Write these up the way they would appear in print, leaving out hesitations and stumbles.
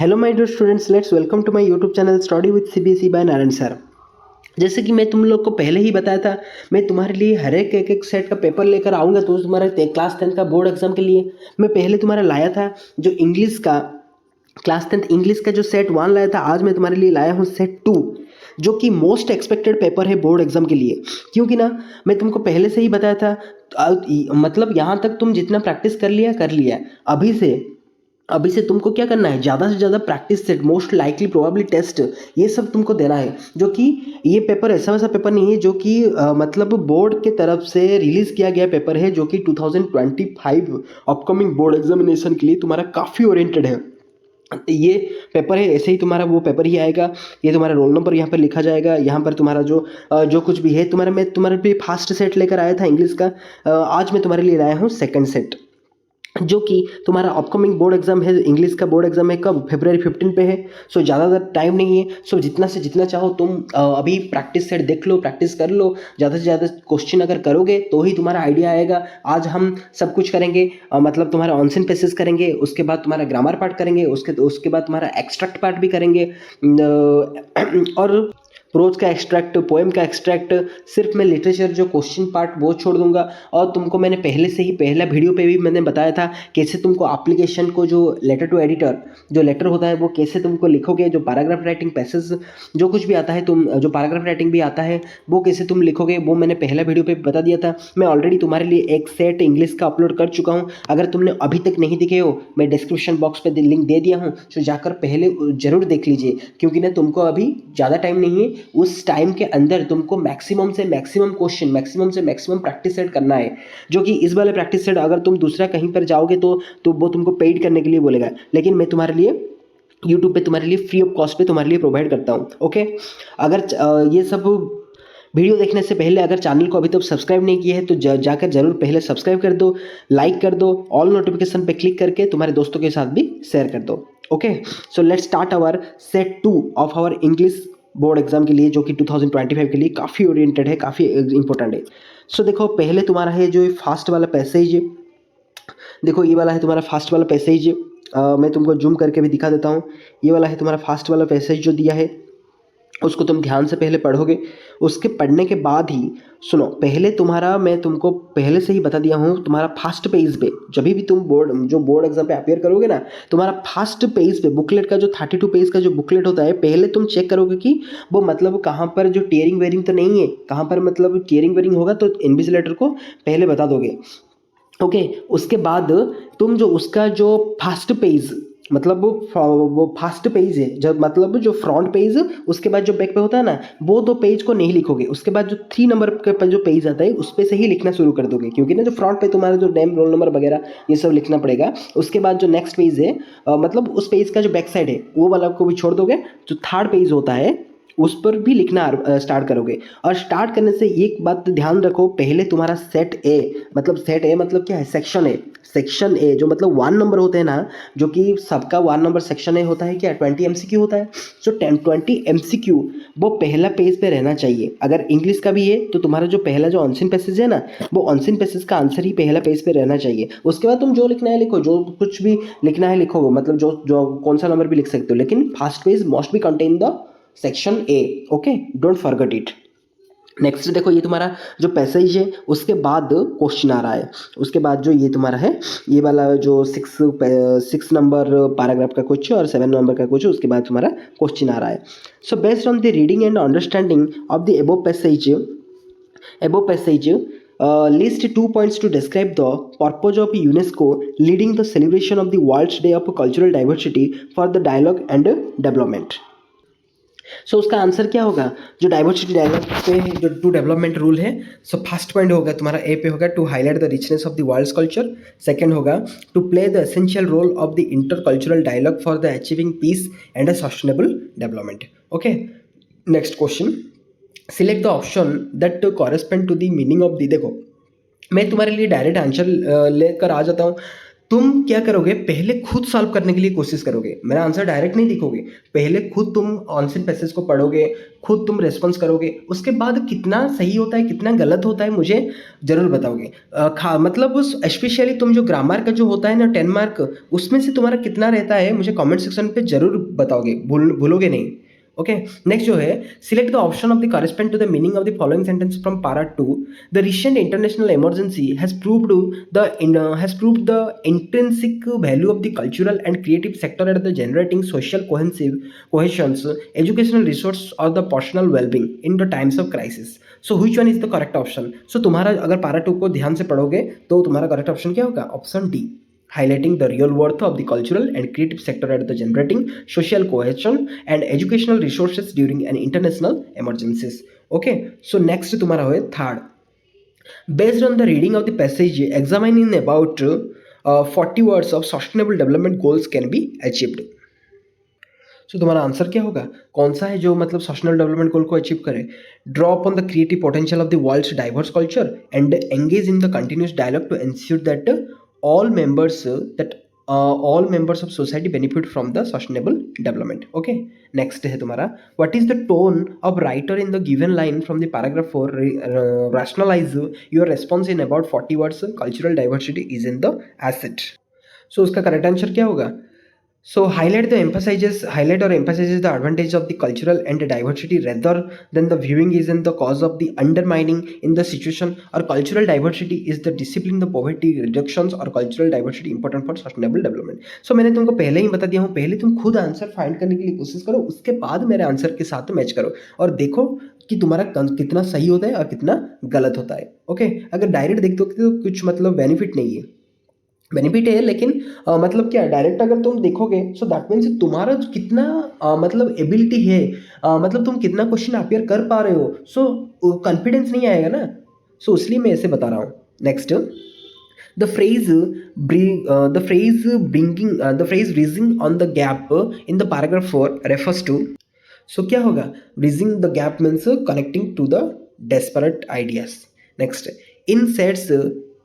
Hello my dear students, let's welcome to my YouTube channel study with CBSE by Narayan sir. जैसे कि मैं तुम लोग को पहले ही बताया था, मैं तुम्हारे लिए हर एक सेट का पेपर लेकर आऊँगा। तो तुम्हारे क्लास 10 का बोर्ड एग्जाम के लिए मैं पहले तुम्हारा लाया था जो इंग्लिश का क्लास 10 इंग्लिश का जो सेट 1 लाया था। आज मैं तुम्हारे लिए लाया हूँ सेट 2, जो कि मोस्ट एक्सपेक्टेड पेपर है बोर्ड एग्जाम के लिए। क्योंकि ना मैं तुमको पहले से ही बताया था, मतलब यहाँ तक तुम जितना प्रैक्टिस कर लिया अभी से तुमको क्या करना है, ज़्यादा से ज़्यादा practice set, most likely probably test, ये सब तुमको देना है। जो कि ये पेपर ऐसा वैसा पेपर नहीं है, जो कि मतलब बोर्ड के तरफ से रिलीज़ किया गया पेपर है, जो कि 2025 अपकमिंग बोर्ड एग्जामिनेशन के लिए तुम्हारा काफ़ी ओरिएंटेड है। ये पेपर है, ऐसे ही तुम्हारा वो पेपर ही आएगा। ये तुम्हारा रोल नंबर यहाँ पर लिखा जाएगा। यहाँ पर तुम्हारा जो कुछ भी है तुम्हारा, मैं तुम्हारे लिए फर्स्ट सेट लेकर आया था इंग्लिश का। आज मैं तुम्हारे लिए लाया हूँ सेकंड सेट, जो कि तुम्हारा अपकमिंग बोर्ड एग्जाम है। इंग्लिश का बोर्ड एग्जाम है कब, फरवरी 15 पे है। सो ज़्यादा टाइम नहीं है। सो जितना से जितना चाहो तुम अभी प्रैक्टिस सेट देख लो, प्रैक्टिस कर लो। ज़्यादा से ज़्यादा क्वेश्चन अगर करोगे तो ही तुम्हारा आइडिया आएगा। आज हम सब कुछ करेंगे, मतलब तुम्हारा ऑनसेन पैसेज करेंगे, उसके बाद तुम्हारा ग्रामर पार्ट करेंगे, उसके बाद तुम्हारा एक्सट्रैक्ट पार्ट भी करेंगे, और प्रोज का एक्सट्रैक्ट, पोएम का एक्सट्रैक्ट। सिर्फ मैं लिटरेचर जो क्वेश्चन पार्ट वो छोड़ दूंगा। और तुमको मैंने पहले से ही पहला वीडियो पे भी मैंने बताया था कैसे तुमको एप्लीकेशन को, जो लेटर टू एडिटर जो लेटर होता है वो कैसे तुमको लिखोगे, जो पैराग्राफ राइटिंग पैसेज जो कुछ भी आता है, तुम जो पैराग्राफ राइटिंग भी आता है वो कैसे तुम लिखोगे, वो मैंने पहला वीडियो पे बता दिया था। मैं ऑलरेडी तुम्हारे लिए एक सेट इंग्लिश का अपलोड कर चुका हूँ। अगर तुमने अभी तक नहीं दिखे हो, मैं डिस्क्रिप्शन बॉक्स पे लिंक दे दिया हूँ, तो जाकर पहले जरूर देख लीजिए। क्योंकि ना तुमको अभी ज़्यादा टाइम नहीं है, उस टाइम के अंदर तुमको मैक्सिमम से मैक्सिमम क्वेश्चन, मैक्सिमम से मैक्सिमम प्रैक्टिस सेट करना है। जो कि इस वाले प्रैक्टिस सेट अगर तुम दूसरा कहीं पर जाओगे तो वो तुमको पेड करने के लिए बोलेगा, लेकिन मैं तुम्हारे लिए यूट्यूब पे तुम्हारे लिए फ्री ऑफ कॉस्ट पे तुम्हारे लिए प्रोवाइड करता हूँ। ओके, अगर ये सब वीडियो देखने से पहले अगर चैनल को अभी तक सब्सक्राइब नहीं किया है तो जाकर जरूर पहले सब्सक्राइब कर दो, लाइक कर दो, ऑल नोटिफिकेशन पे क्लिक करके तुम्हारे दोस्तों के साथ भी शेयर कर दो। Okay, so let's start our set 2 of our English board exam के लिए, जो कि 2025 के लिए काफ़ी ओरिएंटेड है, काफ़ी इंपॉर्टेंट है। सो देखो, पहले तुम्हारा है जो फास्ट वाला पैसेज, देखो ये वाला है तुम्हारा फास्ट वाला पैसेज। मैं तुमको जूम करके भी दिखा देता हूँ। ये वाला है तुम्हारा फास्ट वाला पैसेज जो दिया है, उसको तुम ध्यान से पहले पढ़ोगे। उसके पढ़ने के बाद ही सुनो, पहले तुम्हारा, मैं तुमको पहले से ही बता दिया हूँ, तुम्हारा फर्स्ट पेज पे जब भी तुम बोर्ड एग्जाम पे अपेयर करोगे ना, तुम्हारा फर्स्ट पेज पे बुकलेट का जो 32 पेज का जो बुकलेट होता है, पहले तुम चेक करोगे कि वो मतलब कहाँ पर जो टीयरिंग वेयरिंग तो नहीं है। कहाँ पर मतलब टीयरिंग वेयरिंग होगा तो इन्विजिलेटर को पहले बता दोगे। ओके, उसके बाद तुम जो उसका जो फर्स्ट पेज, मतलब वो फर्स्ट पेज है जब, मतलब जो फ्रंट पेज, उसके बाद जो बैक पे होता है ना, वो दो पेज को नहीं लिखोगे। उसके बाद जो 3 नंबर के पर जो पेज आता है उस पे से ही लिखना शुरू कर दोगे। क्योंकि ना जो फ्रंट पे तुम्हारा जो नेम, रोल नंबर वगैरह ये सब लिखना पड़ेगा। उसके बाद जो नेक्स्ट पेज है, मतलब उस पेज का जो बैक साइड है वो वाला को भी छोड़ दोगे। जो थर्ड पेज होता है उस पर भी लिखना स्टार्ट करोगे। और स्टार्ट करने से एक बात ध्यान रखो, पहले तुम्हारा सेट ए मतलब क्या है, सेक्शन ए। सेक्शन ए जो मतलब 1 नंबर होते हैं ना, जो कि सबका 1 नंबर सेक्शन ए होता है, क्या 20 एमसीक्यू होता है। सो 20 एमसीक्यू वो पहला पेज पे रहना चाहिए। अगर इंग्लिश का भी है तो तुम्हारा जो पहला जो ऑनसिन पैसेज है ना, वो ऑनसिन पैसेज का आंसर ही पहला पेज पे रहना चाहिए। उसके बाद तुम जो लिखना है लिखो, जो कुछ भी लिखना है लिखो, मतलब जो कौन सा नंबर भी लिख सकते हो, लेकिन first page must be contain the section A. Okay, don't forget it. Next देखो, ये तुम्हारा जो पैसेज है उसके बाद क्वेश्चन आ रहा है। उसके बाद जो ये तुम्हारा है, ये वाला जो 6 नंबर पैराग्राफ का कुछ और 7 नंबर का कुछ, उसके बाद तुम्हारा क्वेश्चन आ रहा है। So based on the reading and understanding of the above passage, list 2 points to describe the purpose of UNESCO leading the celebration of the World's Day of Cultural Diversity for the Dialogue and Development। सो उसका answer क्या होगा, जो diversity dialogue पे जो to development rule है। So first point होगा तुम्हारा A पे होगा, to highlight the richness of the world's culture. Second होगा, to play the essential role of the intercultural dialogue for the achieving peace and a sustainable development. Okay, next question, select the option that correspond to the meaning of the. देखो, मैं तुम्हारे लिए direct answer लेकर आ जाता हूँ। तुम क्या करोगे, पहले खुद सॉल्व करने के लिए कोशिश करोगे, मेरा आंसर डायरेक्ट नहीं लिखोगे, पहले खुद तुम ऑनलाइन पैसेज को पढ़ोगे, खुद तुम रेस्पॉन्स करोगे, उसके बाद कितना सही होता है कितना गलत होता है मुझे जरूर बताओगे। मतलब उस स्पेशली तुम जो ग्रामर का जो होता है ना 10 मार्क, उसमें से तुम्हारा कितना रहता है मुझे कमेंट सेक्शन पे जरूर बताओगे, भूलोगे नहीं। ओके, नेक्स्ट जो है, select the option of the correspond to the meaning of the following sentence from para 2। The recent international emergency has proved the intrinsic value of the cultural and creative sector at the generating social cohesions, educational resource or the personal well-being in the times of crisis. So which one is the correct option? So तुम्हारा अगर पारा 2 को ध्यान से पढ़ोगे तो तुम्हारा correct option क्या होगा, option D, highlighting the real worth of the cultural and creative sector at the generating social cohesion and educational resources during an international emergencies. Okay, so next तुम्हारा है third, based on the reading of the passage examining about 40 words of sustainable development goals can be achieved. सो तुम्हारा answer क्या होगा, कौन सा है जो मतलब सस्टेनेबल डेवलपमेंट गोल को अचीव करे, draw upon the creative potential of the world's diverse culture and engage in the continuous dialogue to ensure that all members that all members of society benefit from the sustainable development. Okay, next है तुम्हारा, what is the tone of writer in the given line from the paragraph 4, rationalize your response in about 40 words, cultural diversity is in the asset. So उसका correct answer क्या होगा, so highlight or emphasizes the advantage of the cultural and the diversity rather than the viewing is in the cause of the undermining in the situation, or cultural diversity is the discipline the poverty reductions, or cultural diversity important for sustainable development. So मैंने तुमको पहले ही बता दिया हूँ, पहले तुम खुद answer find करने के लिए कोशिश करो, उसके बाद मेरे आंसर के साथ मैच करो और देखो कि तुम्हारा कितना सही होता है और कितना गलत होता है। ओके, अगर डायरेक्ट देखते हो तो कुछ मतलब बेनिफिट नहीं है, बेनिफिट है लेकिन मतलब क्या, डायरेक्ट अगर तुम देखोगे सो दैट मीन्स तुम्हारा कितना मतलब एबिलिटी है, मतलब तुम कितना क्वेश्चन अपियर कर पा रहे हो, सो कॉन्फिडेंस नहीं आएगा ना, सो इसलिए मैं ऐसे बता रहा हूँ। Next, the phrase the phrase bridging on the gap in the paragraph 4 refers to, so क्या होगा, bridging the gap means connecting to the disparate ideas. Next, in sets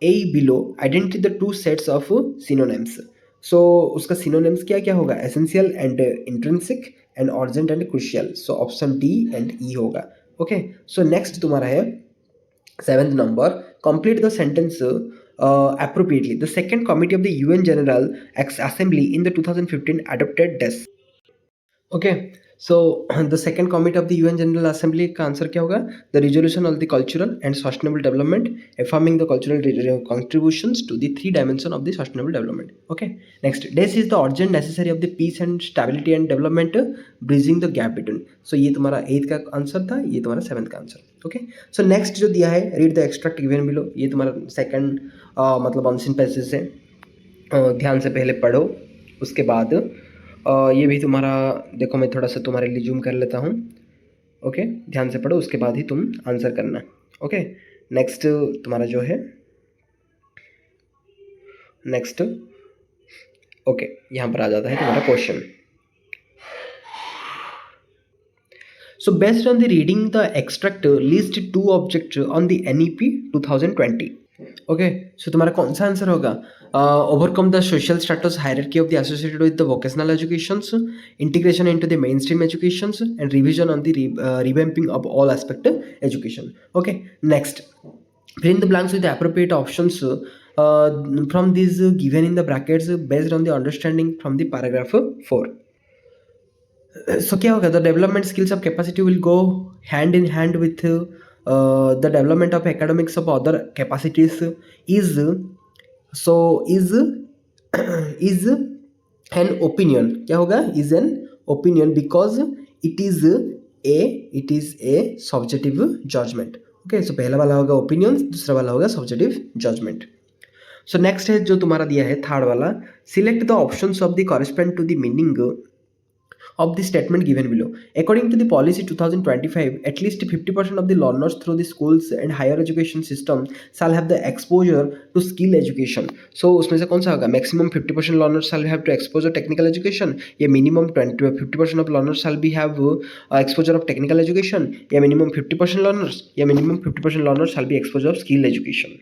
A below identify the two sets of synonyms. So उसका synonyms क्या क्या होगा, essential and intrinsic and urgent and crucial. So option D and E होगा. Okay, so next तुम्हारा है 7th number, complete the sentence appropriately. The second committee of the UN General Assembly in the 2015 adopted this. Okay, so the second committee of the UN General Assembly का answer क्या होगा, the resolution of the cultural and sustainable development affirming the cultural contributions to the 3 dimensions of the sustainable development. Okay, next, this is the urgent necessary of the peace and stability and development bridging the gap between. So ये तुम्हारा 8th का answer था, ये तुम्हारा 7th का answer. Okay, so next जो दिया है, read the extract given below, ये तुम्हारा सेकंड मतलब ऑनलाइन पैसेज है, ध्यान से पहले पढ़ो, उसके बाद ये भी तुम्हारा देखो, मैं थोड़ा सा तुम्हारे लिए जूम कर लेता हूँ। ओके, ध्यान से पढ़ो, उसके बाद ही तुम आंसर करना। ओके, नेक्स्ट तुम्हारा जो है, नेक्स्ट ओके, यहाँ पर आ जाता है तुम्हारा question. So based on the reading the extract, list 2 objects on the NEP 2020. Okay, so तुम्हारा कौन सा आंसर होगा, overcome the social status hierarchy of the associated with the vocational educations, integration into the mainstream educations, and revision on the revamping of all aspect of education. Okay, next, fill in the blanks with the appropriate options from these given in the brackets based on the understanding from the paragraph 4. So क्या होगा, the development skills of capacity will go hand in hand with the development of academics of other capacities is is an opinion. क्या होगा, is an opinion because it is a subjective judgment. Okay, so पहला वाला होगा opinions, दूसरा वाला होगा subjective judgment. So next है जो तुम्हारा दिया है थर्ड वाला, select the options of the correspond to the meaning of the statement given below. According to the policy 2025, at least 50% of the learners through the schools and higher education system shall have the exposure to skill education. So उसमें से कौन सा होगा, maximum 50% learners shall have to exposure technical education, या minimum 50% of learners shall be have exposure of technical education, या minimum 50% learners, या minimum 50% learners shall be exposure of skill education.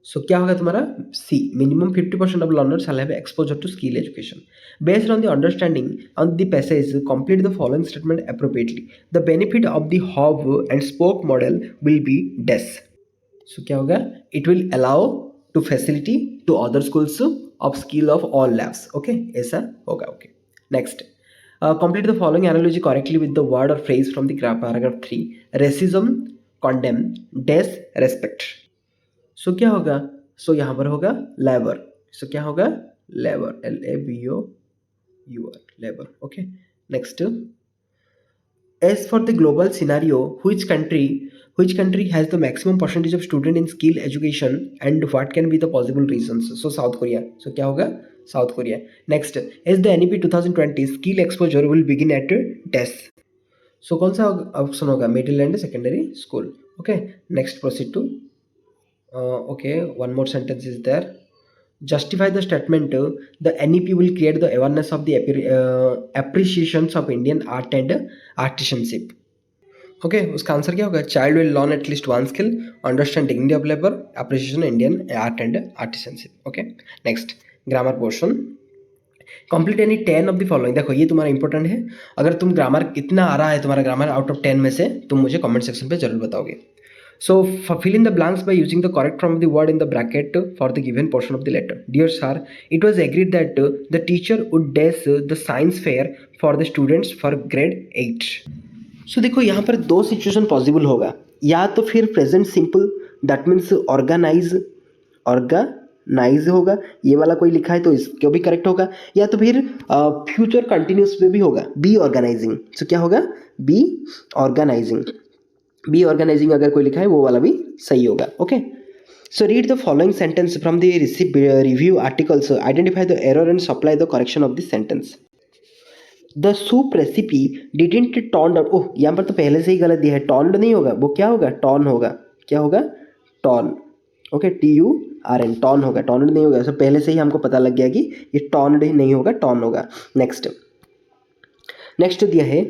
सो क्या होगा तुम्हारा C, minimum 50% of learner shall have exposure to skill education based on the understanding on the passage complete the following statement appropriately the benefit of the hub and spoke model will be dash. So क्या होगा, it will allow to facility to other schools of skill of all labs. Okay, ऐसा होगा. Okay, next, complete the following analogy correctly with the word or phrase from the paragraph 3. Racism, condemn, des, respect. सो क्या होगा, सो यहाँ पर होगा labour. सो क्या होगा, labour, LABOUR, labour. Okay, next, as for the global scenario, which country has the maximum percentage of student in skill education and what can be the possible reasons? So South Korea. So क्या होगा, South Korea. Next, as the NEP 2020 skill exposure will begin at DES. So कौन सा option होगा, middle and secondary school. Okay, next, proceed to. Okay, one more sentence is there. Justify the statement the NEP will create the awareness of the appreciations of Indian art and artisanship. Okay, उसका answer क्या होगा, child will learn at least one skill, understand dignity of labour, appreciation Indian art and artisanship. Okay, next, grammar portion. Complete any 10 of the following. देखो ये तुम्हारा important है. अगर तुम grammar कितना आ रहा है तुम्हारा ग्रामर आउट ऑफ 10 में से, तुम मुझे कमेंट सेक्शन पे जरूर बताओगे. So fill in the blanks by using the correct form of the word in the bracket for the given portion of the letter. Dear sir, it was agreed that the teacher would dash the science fair for the students for grade 8. So देखो यहाँ पर दो situation possible होगा. या तो फिर present simple, that means organize होगा, ये वाला कोई लिखा है तो इसको भी करेक्ट होगा. या तो फिर फ्यूचर कंटिन्यूस में भी होगा, बी ऑर्गेनाइजिंग. सो क्या होगा, बी ऑर्गेनाइजिंग. बी ऑर्गेनाइजिंग अगर कोई लिखा है वो वाला भी सही होगा. Okay, so read the following sentence from the review articles, identify the error and supply the correction of this sentence. The soup recipe didn't turn out. Oh, यहाँ पर तो पहले से ही गलत दिया है, टर्न्ड नहीं होगा, वो क्या होगा, टर्न होगा. क्या होगा, टर्न. ओके, TURN, टर्न होगा, टर्न्ड नहीं होगा. सो पहले से ही हमको पता लग गया कि ये टर्न्ड ही नहीं होगा, टर्न होगा. नेक्स्ट दिया है,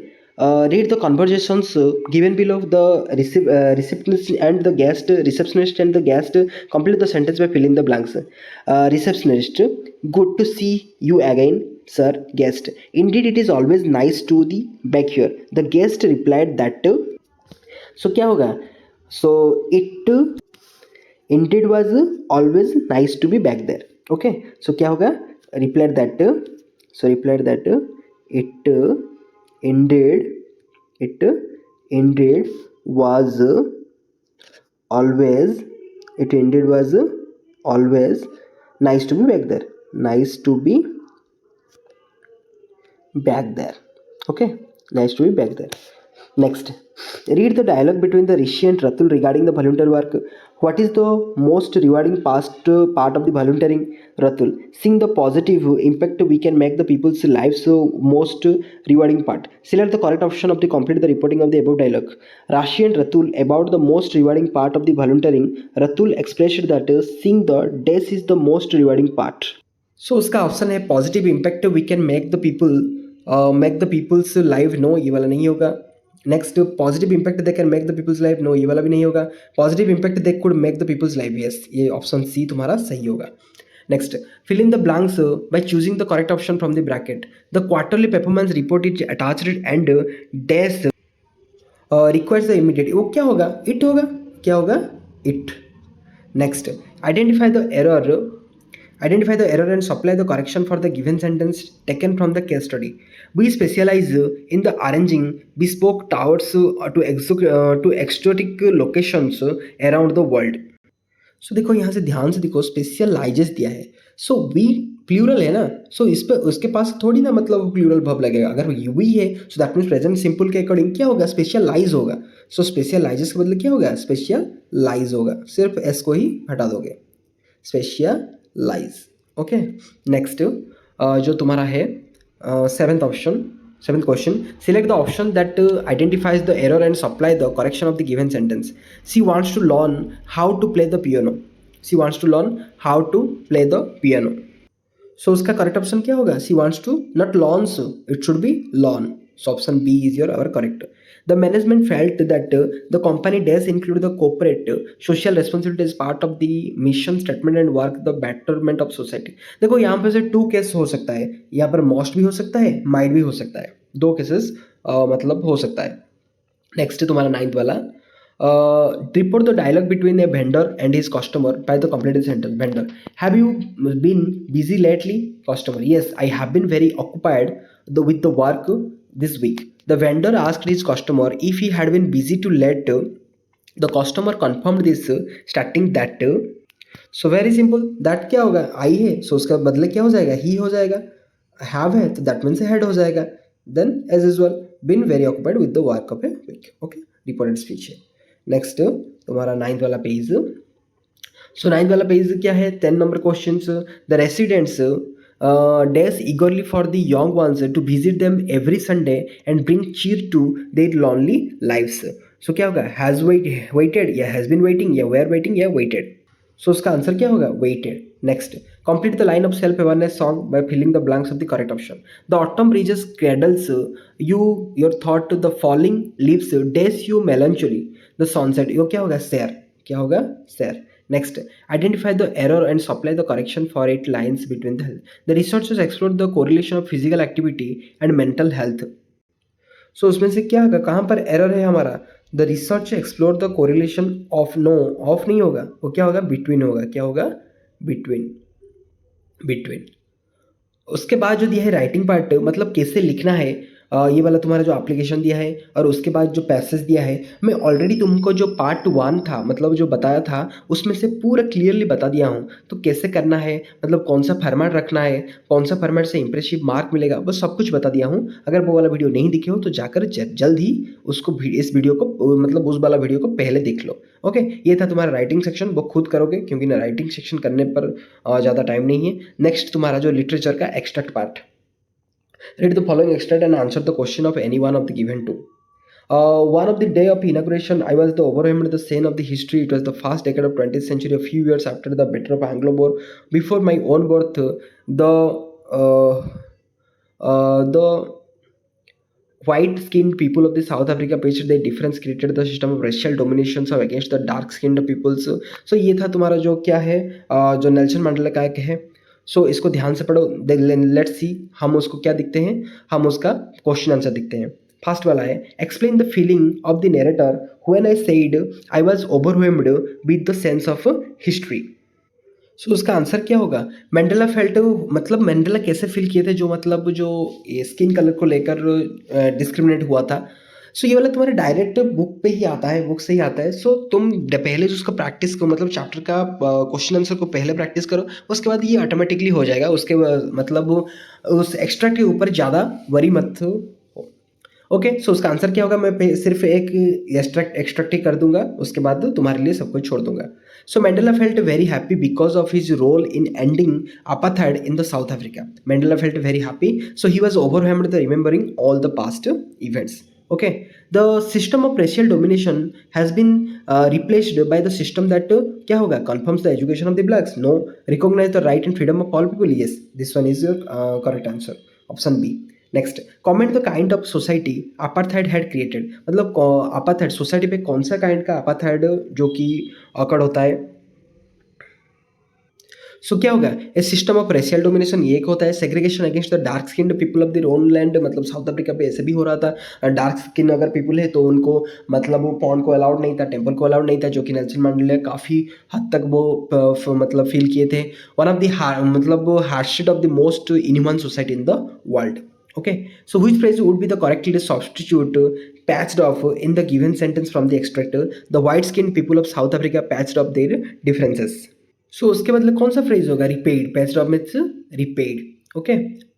read the conversations given below of the receptionist and the guest. Receptionist and the guest, complete the sentence by filling the blanks. Receptionist, good to see you again sir. Guest, indeed it is always nice to the back here. The guest replied that so क्या होगा, so it indeed was always nice to be back there. Okay, so क्या होगा, replied that it indeed was always nice to be back there. Okay, nice to be back there. Next, read the dialogue between the Rishi and Ratul regarding the volunteer work. What is the most rewarding part of the volunteering? Ratul, seeing the positive impact we can make the people's lives most rewarding part. Select the correct option of the complete the reporting of the above dialogue. Rashi and Ratul, about the most rewarding part of the volunteering, Ratul expressed that seeing the days is the most rewarding part. So उसका option है positive impact we can make the people's life. No, ये वाला नहीं होगा. Next, positive impact they can make the people's life. No, ये वाला भी नहीं होगा. Positive impact they could make the people's life. Yes, ये ऑप्शन सी तुम्हारा सही होगा. Next, fill in the blanks by choosing the correct option from the bracket. The quarterly performance report is attached and dash requires the immediate. वो क्या होगा, it होगा. क्या होगा, it. Next, identify the error and supply the correction for the given sentence taken from the case study. We specialize in the arranging bespoke towers to exotic locations around the world. So देखो यहाँ से ध्यान से देखो, specialises दिया है. So we plural है ना, सो इस पर उसके पास थोड़ी ना मतलब प्लूरल वर्ब लगेगा. अगर वी है so that means present simple के अकॉर्डिंग क्या होगा, स्पेशलाइज होगा. सो स्पेशलाइजेस के बदले क्या होगा, स्पेशलाइज होगा. सिर्फ एस को ही हटा दोगे, स्पेशलाइज. ओके, नेक्स्ट जो तुम्हारा है seventh question. Select the option that identifies the error and supply the correction of the given sentence. She wants to learn how to play the piano. So उसका correct option क्या होगा, she wants to, not learns, it should be learn. So option B is your our correct. The management felt that the company does include the corporate social responsibility as part of the mission statement and work the betterment of society. देखो यहाँ पे से to case हो सकता है, यहाँ पर most भी हो सकता है, माइट भी हो सकता है, दो केसेस मतलब हो सकता है. नेक्स्ट तुम्हारा नाइन्थ वाला, report the dialogue between a vendor and his customer by the completed sentence. Vendor: have you been busy lately? Customer: yes, I have been very occupied with the work this week. The vendor asked his customer if he had been busy to let the customer confirmed this starting that. So very simple, that क्या होगा, आई है, सो उसका बदले क्या हो जाएगा, ही हो जाएगा. हैव है तो दैट मीन्स हेड हो जाएगा. Then as usual been very occupied with the work of a week. Okay, reported speech है. नेक्स्ट तुम्हारा नाइन्थ वाला पेज. सो नाइन्थ वाला पेज क्या है, 10 number question. The residents dares eagerly for the young ones to visit them every Sunday and bring cheer to their lonely lives. So क्या होगा, has waited या has been waiting या were waiting या waited. So उसका answer क्या होगा, waited. Next, complete the line of self-awareness song by filling the blanks of the correct option. The autumn breezes cradles your thought to the falling leaves days you melancholy. The sunset, यो क्या होगा, share. क्या होगा, share. Next, identify the error and supply the correction for it lines between the health. The researchers explored the correlation of physical activity and mental health. So उसमें से क्या होगा, कहाँ पर एरर है हमारा, the research explore the correlation of, no of नहीं होगा, वो क्या होगा, बिटवीन होगा. क्या होगा, बिटवीन. बिटवीन. उसके बाद जो दिया है राइटिंग पार्ट, मतलब कैसे लिखना है, ये वाला तुम्हारा जो एप्लीकेशन दिया है, और उसके बाद जो पैसेज दिया है, मैं ऑलरेडी तुमको जो पार्ट 1 था, मतलब जो बताया था, उसमें से पूरा क्लियरली बता दिया हूँ. तो कैसे करना है, मतलब कौन सा फॉर्मेट रखना है, कौन सा फॉर्मेट से इंप्रेसिव मार्क मिलेगा, वो सब कुछ बता दिया हूँ. अगर वो वाला वीडियो नहीं दिखे हो तो जाकर जल्द ही उसको, इस वीडियो को, मतलब उस वाला वीडियो को पहले देख लो. ओके, ये था तुम्हारा राइटिंग सेक्शन, वो खुद करोगे क्योंकि ना राइटिंग सेक्शन करने पर ज़्यादा टाइम नहीं है. नेक्स्ट तुम्हारा जो लिटरेचर का extract part. Read the following extract and answer the question of any one of the given two. One of the day of inauguration, I was the overwhelmed the scene of the history. It was the first decade of 20th century, a few years after the battle of Anglo-Boer. Before my own birth, the white-skinned people of the South Africa faced their difference, created the system of racial domination against the dark-skinned peoples. So ये था तुम्हारा जो क्या है, जो Nelson Mandela का एक है. सो इसको ध्यान से पढ़ो. लेट्स सी हम उसको क्या दिखते हैं, हम उसका क्वेश्चन आंसर दिखते हैं. फर्स्ट वाला है, explain the feeling of the narrator when I said I was overwhelmed with the sense of history. So उसका आंसर क्या होगा, मंडेला फेल्ट, मतलब मंडेला कैसे फील किए थे, जो मतलब जो स्किन कलर को लेकर डिस्क्रिमिनेट हुआ था. सो ये वाला तुम्हारे डायरेक्ट बुक पे ही आता है, बुक से ही आता है. सो तुम पहले जो उसका प्रैक्टिस करो, मतलब चैप्टर का क्वेश्चन आंसर को पहले प्रैक्टिस करो, उसके बाद ये ऑटोमेटिकली हो जाएगा. उसके मतलब उस एक्स्ट्रैक्ट के ऊपर ज़्यादा वरी मत. ओके, सो उसका आंसर क्या होगा, मैं सिर्फ एक एक्सट्रैक्ट ही कर दूंगा, उसके बाद तुम्हारे लिए सब कुछ छोड़ दूंगा. सो Mandela felt very happy because of his role in ending apartheid in the South Africa. Mandela felt very happy, so he was overwhelmed with remembering all the past events. Okay, the system of racial domination has been replaced by the system that क्या होगा, confirms the education of the blacks. No, recognize the right and freedom of all people. Yes, this one is your correct answer. Option B. Next, comment the kind of society apartheid had created. मतलब apartheid society पे कौन सा kind का apartheid जो कि अकड़ होता है. सो क्या होगा, ए सिस्टम ऑफ रेशियल डोमिनेशन ये एक होता है. Segregation against the dark skinned people of their own land, मतलब साउथ अफ्रीका पे ऐसे भी हो रहा था. डार्क स्किन अगर पीपल है तो उनको मतलब वो पॉन्ड को अलाउड नहीं था, टेम्पल को अलाउड नहीं था, जो कि नेल्सन मंडेला काफ़ी हद तक वो मतलब फील किए थे. वन ऑफ द मतलब hardship of the most inhuman society in the world. Okay, so which phrase would be the correctly substitute patched off in the given sentence from the extract? The white-skinned people of South Africa patched off their differences. So उसके मतलब कौन सा phrase होगा, repaid. Patched off means repaid. Okay,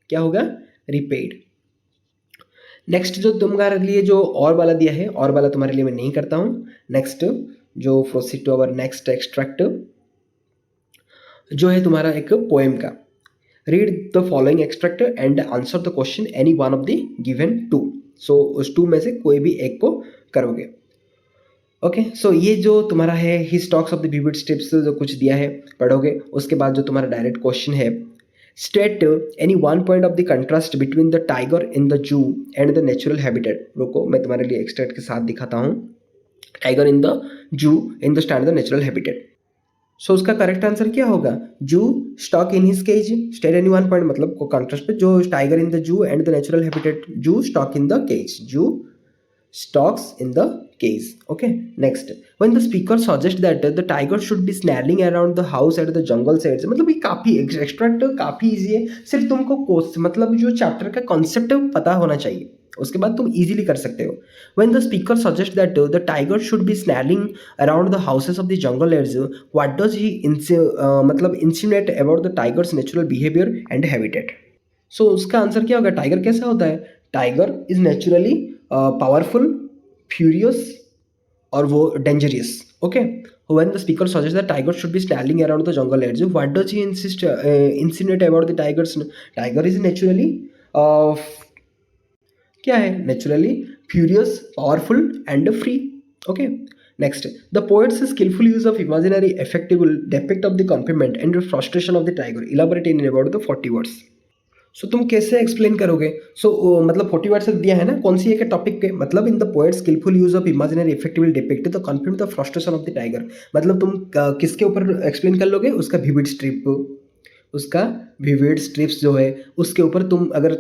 क्या होगा, repaid. Next जो तुम्हारे लिए जो और वाला दिया है, और वाला तुम्हारे लिए मैं नहीं करता हूँ. नेक्स्ट जो proceed to our next extract जो है तुम्हारा एक पोएम का. Read the following extract and answer the question any one of the given two. So उस टू में से कोई भी एक को करोगे. ओके, सो ये जो तुम्हारा है ही stalks of the vivid steps जो कुछ दिया है पढ़ोगे. उसके बाद जो तुम्हारा डायरेक्ट क्वेश्चन है, state any one point of the contrast between the tiger in the zoo and the natural habitat. रुको मैं तुम्हारे लिए एक्सट्रैक्ट के साथ दिखाता हूँ। Tiger in the zoo in the stand the natural habitat. So उसका करेक्ट आंसर क्या होगा? Zoo stalks in his cage. State any one point मतलब को कंट्रास्ट पे जो tiger in the zoo and the natural habitat. Zoo stalks in the cage. Zoo stocks in the cage. Okay, next, when the speaker suggests that the tiger should be snarling around the house at the jungle sides, मतलब ये काफी extract काफी easy है। सिर्फ तुमको मतलब जो chapter का कॉन्सेप्ट पता होना चाहिए, उसके बाद तुम इजीली कर सकते हो। when the speaker suggests that the tiger should be snarling around the houses of the jungle edge, what does he मतलब insinuate about the tiger's natural behavior and habitat? सो उसका आंसर क्या होगा? टाइगर कैसा होता है? Tiger is naturally powerful, furious और वो dangerous. Okay, when the speaker suggest that tiger should be standing around the jungle edge, what does he insinuate about the tigers? Tiger is naturally क्या है? Naturally furious, powerful and free. Okay, next, the poets skillful use of imaginary effective depict of the confinement and frustration of the tiger, elaborate in about the 40 words. सो तुम कैसे explain करोगे? सो मतलब 40 words दिया है ना, कौन सी एक टॉपिक पे? मतलब in the poet skillful use of imaginary effectively depict the confident the frustration of the tiger. मतलब तुम किसके ऊपर एक्सप्लेन कर लोगे? उसका विविड स्ट्रिप, उसका विविड स्ट्रिप्स जो है उसके ऊपर तुम अगर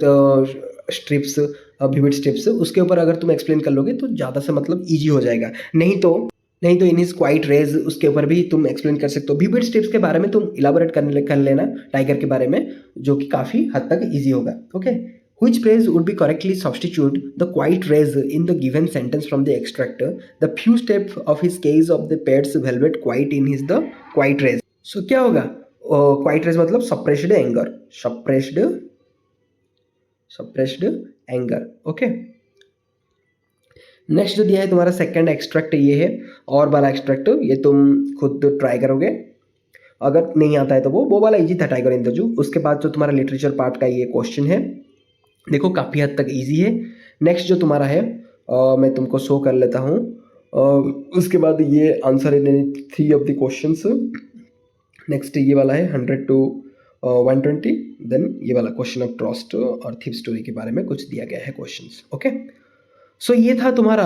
स्ट्रिप्स, विविड स्ट्रिप्स उसके ऊपर अगर तुम एक्सप्लेन कर लोगे तो ज़्यादा से मतलब ईजी हो जाएगा। नहीं तो इन हिज क्वाइट रेज उसके ऊपर भी तुम एक्सप्लेन कर सकते हो। विविड स्ट्रिप्स के बारे में तुम इलाबोरेट कर लेना टाइगर के बारे में, जो कि काफ़ी हद तक ईजी होगा। Okay, which phrase would be correctly substitute the quiet rays in the given sentence from the extract? The few steps of his case of the pet's velvet quiet in his the quiet rays. So क्या होगा? Quite raise मतलब suppressed anger, suppressed anger. Okay, next जो दिया है तुम्हारा second extract ये है, और वाला एक्सट्रैक्ट ये तुम खुद ट्राई करोगे। अगर नहीं आता है तो वो वाला इजी था, टाइगर इन द जू। उसके बाद जो तुम्हारा लिटरेचर पार्ट का ये क्वेश्चन है, देखो काफ़ी हद तक इजी है। नेक्स्ट जो तुम्हारा है मैं तुमको शो कर लेता हूँ। उसके बाद ये answer in 3 of the questions. Next ये वाला है 100 to 120। देन ये वाला क्वेश्चन ऑफ ट्रस्ट और थीप स्टोरी के बारे में कुछ दिया गया है क्वेश्चंस। ओके, सो ये था तुम्हारा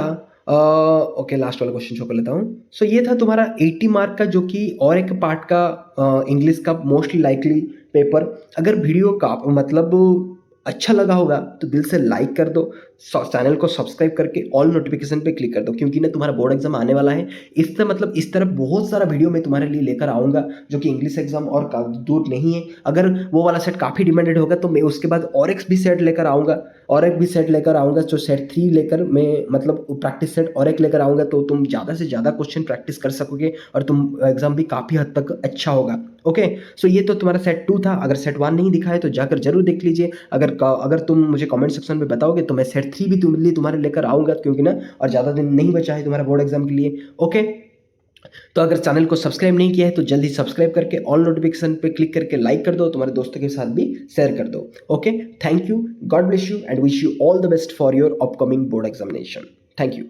ओके लास्ट वाला क्वेश्चन शो कर लेता हूँ। सो ये था तुम्हारा 80 मार्क का, जो कि और एक पार्ट का इंग्लिश का मोस्टली लाइकली पेपर। अगर वीडियो का मतलब अच्छा लगा होगा तो दिल से लाइक कर दो, चैनल को सब्सक्राइब करके ऑल नोटिफिकेशन पे क्लिक कर दो, क्योंकि ना तुम्हारा बोर्ड एग्जाम आने वाला है। इससे मतलब इस तरह बहुत सारा वीडियो मैं तुम्हारे लिए लेकर आऊँगा, जो कि इंग्लिश एग्जाम और दूर नहीं है। अगर वो वाला सेट काफ़ी डिमांडेड होगा तो मैं उसके बाद और एक भी सेट लेकर आऊँगा, जो सेट 3 लेकर मैं मतलब प्रैक्टिस सेट और एक लेकर आऊँगा, तो तुम ज़्यादा से ज़्यादा क्वेश्चन प्रैक्टिस कर सकोगे और तुम एग्जाम भी काफ़ी हद तक अच्छा होगा। ओके, सो ये तो तुम्हारा सेट 2 था। अगर सेट 1 नहीं दिखा है तो जाकर जरूर देख लीजिए। अगर तुम मुझे कमेंट सेक्शन में बताओगे तो मैं सेट 3 भी तुम्हारे लेकर आऊँगा, क्योंकि ना और ज़्यादा दिन नहीं बचा है तुम्हारा बोर्ड एग्जाम के लिए। ओके, तो अगर चैनल को सब्सक्राइब नहीं किया है तो जल्दी सब्सक्राइब करके ऑल नोटिफिकेशन पे क्लिक करके लाइक कर दो, तुम्हारे दोस्तों के साथ भी शेयर कर दो। Okay, thank you, God bless you and wish you all the best for your upcoming board examination. Thank you.